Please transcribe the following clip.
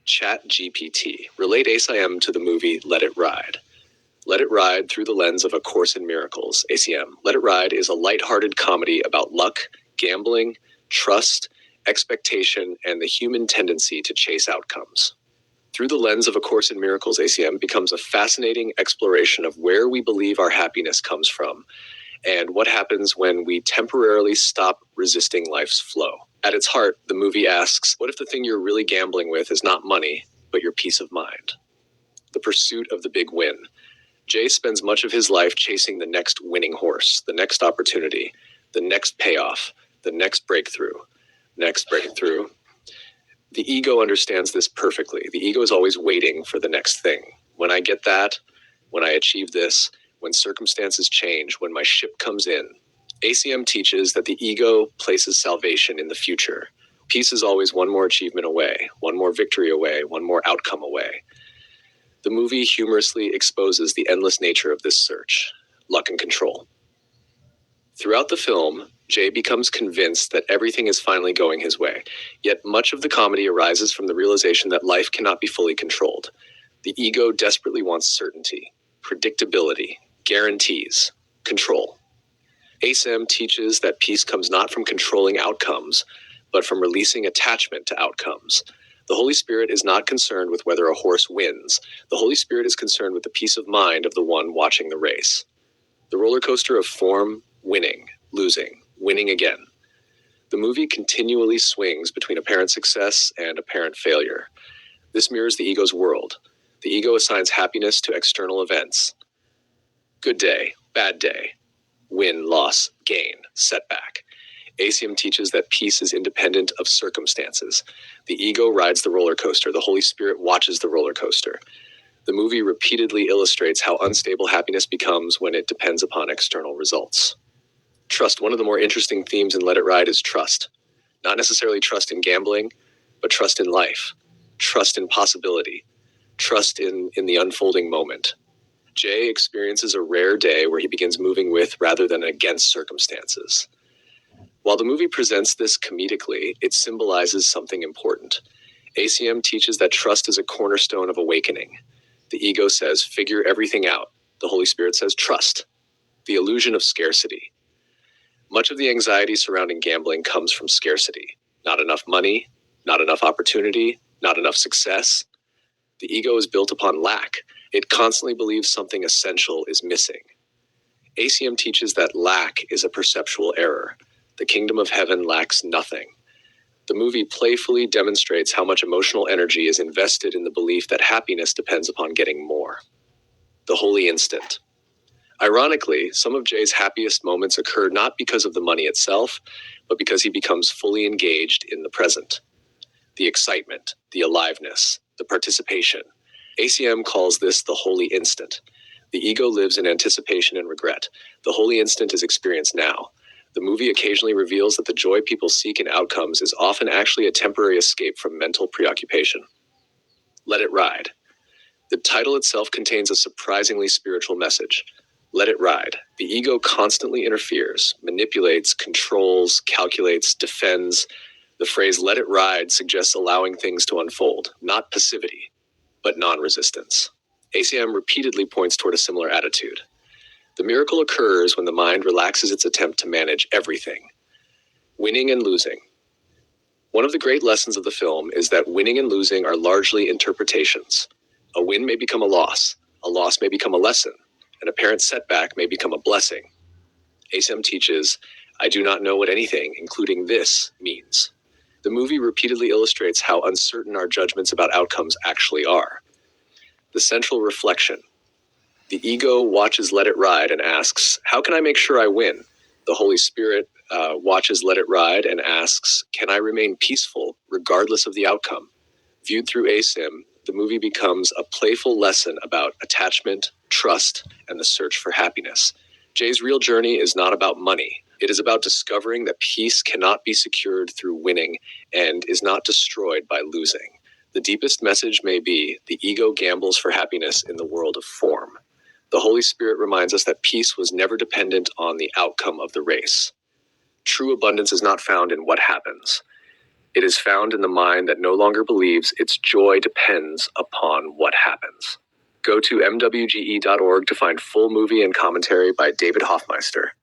ChatGPT. Relate ACIM to the movie Let It Ride. Let It Ride through the lens of A Course in Miracles, ACM. Let It Ride is a lighthearted comedy about luck, gambling, trust, expectation, and the human tendency to chase outcomes. Through the lens of A Course in Miracles, ACM becomes a fascinating exploration of where we believe our happiness comes from and what happens when we temporarily stop resisting life's flow. At its heart, the movie asks, what if the thing you're really gambling with is not money, but your peace of mind? The pursuit of the big win. Jay spends much of his life chasing the next winning horse, the next opportunity, the next payoff, the next breakthrough. The ego understands this perfectly. The ego is always waiting for the next thing. When I get that, when I achieve this, when circumstances change, when my ship comes in. ACM teaches that the ego places salvation in the future. Peace is always one more achievement away, one more victory away, one more outcome away. The movie humorously exposes the endless nature of this search, luck and control. Throughout the film, Jay becomes convinced that everything is finally going his way, yet much of the comedy arises from the realization that life cannot be fully controlled. The ego desperately wants certainty, predictability, guarantees, control. ACIM teaches that peace comes not from controlling outcomes, but from releasing attachment to outcomes. The Holy Spirit is not concerned with whether a horse wins. The Holy Spirit is concerned with the peace of mind of the one watching the race. The roller coaster of form, winning, losing, winning again. The movie continually swings between apparent success and apparent failure. This mirrors the ego's world. The ego assigns happiness to external events. Good day, bad day, win, loss, gain, setback. ACIM teaches that peace is independent of circumstances. The ego rides the roller coaster. The Holy Spirit watches the roller coaster. The movie repeatedly illustrates how unstable happiness becomes when it depends upon external results. Trust. One of the more interesting themes in Let It Ride is trust. Not necessarily trust in gambling, but trust in life. Trust in possibility. Trust in the unfolding moment. Jay experiences a rare day where he begins moving with rather than against circumstances. While the movie presents this comedically, it symbolizes something important. ACM teaches that trust is a cornerstone of awakening. The ego says, figure everything out. The Holy Spirit says, trust. The illusion of scarcity. Much of the anxiety surrounding gambling comes from scarcity. Not enough money, not enough opportunity, not enough success. The ego is built upon lack. It constantly believes something essential is missing. ACM teaches that lack is a perceptual error. The kingdom of heaven lacks nothing. The movie playfully demonstrates how much emotional energy is invested in the belief that happiness depends upon getting more. The holy instant. Ironically, some of Jay's happiest moments occur not because of the money itself, but because he becomes fully engaged in the present. The excitement, the aliveness, the participation. ACM calls this the holy instant. The ego lives in anticipation and regret. The holy instant is experienced now. The movie occasionally reveals that the joy people seek in outcomes is often actually a temporary escape from mental preoccupation. Let It Ride. The title itself contains a surprisingly spiritual message. Let it ride. The ego constantly interferes, manipulates, controls, calculates, defends. The phrase let it ride suggests allowing things to unfold, not passivity, but non-resistance. ACM repeatedly points toward a similar attitude. The miracle occurs when the mind relaxes its attempt to manage everything. Winning and losing. One of the great lessons of the film is that winning and losing are largely interpretations. A win may become a loss may become a lesson, an apparent setback may become a blessing. ACIM teaches, I do not know what anything, including this, means. The movie repeatedly illustrates how uncertain our judgments about outcomes actually are. The central reflection. The ego watches Let It Ride and asks, how can I make sure I win? The Holy Spirit watches Let It Ride and asks, can I remain peaceful regardless of the outcome? Viewed through ACIM, the movie becomes a playful lesson about attachment, trust, and the search for happiness. Jay's real journey is not about money. It is about discovering that peace cannot be secured through winning and is not destroyed by losing. The deepest message may be, the ego gambles for happiness in the world of form. The Holy Spirit reminds us that peace was never dependent on the outcome of the race. True abundance is not found in what happens. It is found in the mind that no longer believes its joy depends upon what happens. Go to mwge.org to find full movie and commentary by David Hoffmeister.